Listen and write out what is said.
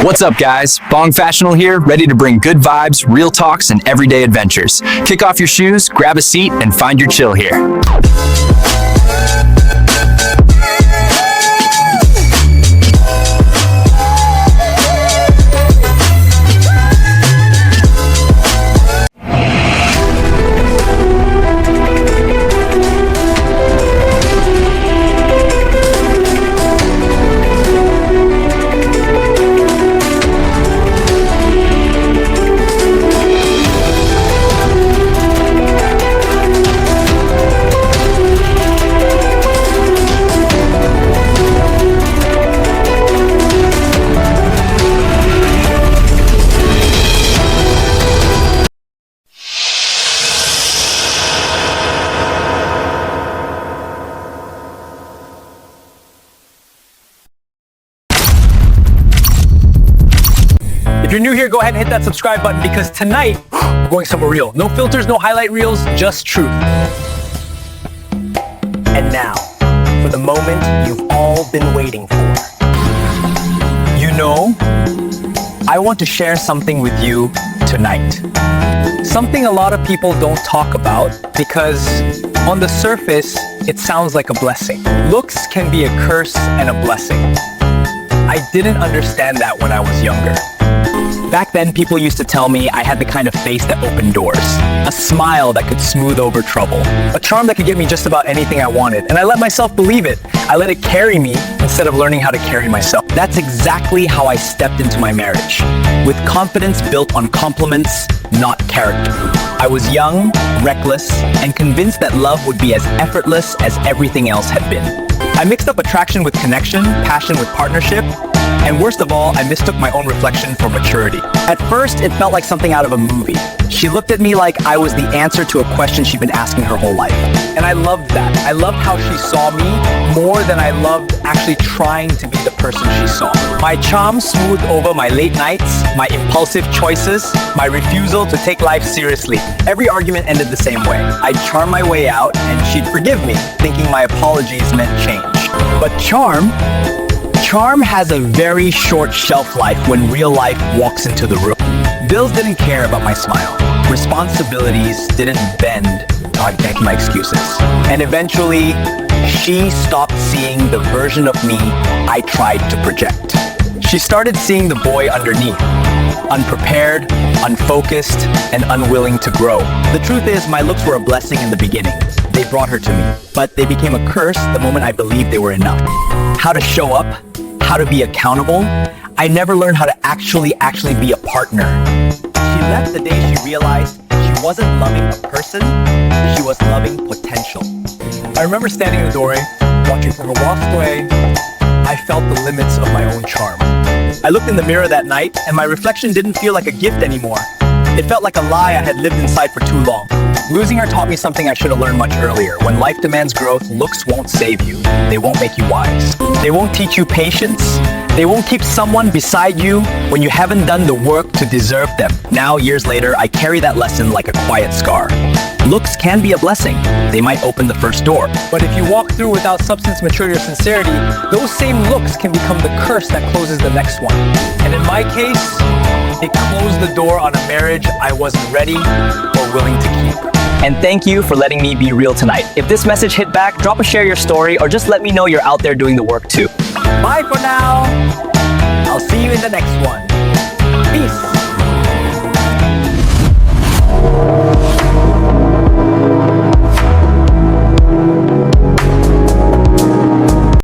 What's up, guys? Bong Fashional here, ready to bring good vibes, real talks, and everyday adventures. Kick off your shoes, grab a seat, and find your chill here. If you're new here, go ahead and hit that subscribe button because tonight, we're going somewhere real. No filters, no highlight reels, just truth. And now, for the moment you've all been waiting for. You know, I want to share something with you tonight. Something a lot of people don't talk about because on the surface, it sounds like a blessing. Looks can be a curse and a blessing. I didn't understand that when I was younger. Back then, people used to tell me I had the kind of face that opened doors, a smile that could smooth over trouble, a charm that could get me just about anything I wanted, and I let myself believe it. I let it carry me instead of learning how to carry myself. That's exactly how I stepped into my marriage, with confidence built on compliments, not character. I was young, reckless, and convinced that love would be as effortless as everything else had been. I mixed up attraction with connection, passion with partnership, and worst of all, I mistook my own reflection for maturity. At first, it felt like something out of a movie. She looked at me like I was the answer to a question she'd been asking her whole life. And I loved that. I loved how she saw me more than I loved actually trying to be the person she saw. My charm smoothed over my late nights, my impulsive choices, my refusal to take life seriously. Every argument ended the same way. I'd charm my way out and she'd forgive me, thinking my apologies meant change. But charm has a very short shelf life when real life walks into the room. Bills didn't care about my smile. Responsibilities didn't bend. Oh, I can't keep my excuses. And eventually, she stopped seeing the version of me I tried to project. She started seeing the boy underneath, unprepared, unfocused, and unwilling to grow. The truth is, my looks were a blessing in the beginning. They brought her to me, but they became a curse the moment I believed they were enough. How to show up, how to be accountable. I never learned how to actually be a partner. She left the day she realized she wasn't loving a person, she was loving potential. I remember standing in the doorway, watching from her walk away. I felt the limits of my own charm. I looked in the mirror that night, and my reflection didn't feel like a gift anymore. It felt like a lie I had lived inside for too long. Losing her taught me something I should have learned much earlier. When life demands growth, looks won't save you. They won't make you wise. They won't teach you patience. They won't keep someone beside you when you haven't done the work to deserve them. Now, years later, I carry that lesson like a quiet scar. Looks can be a blessing. They might open the first door. But if you walk through without substance, maturity, or sincerity, those same looks can become the curse that closes the next one. And in my case, it closed the door on a marriage I wasn't ready or willing to keep. And thank you for letting me be real tonight. If this message hit back, drop a share your story or just let me know you're out there doing the work too. Bye for now. I'll see you in the next one.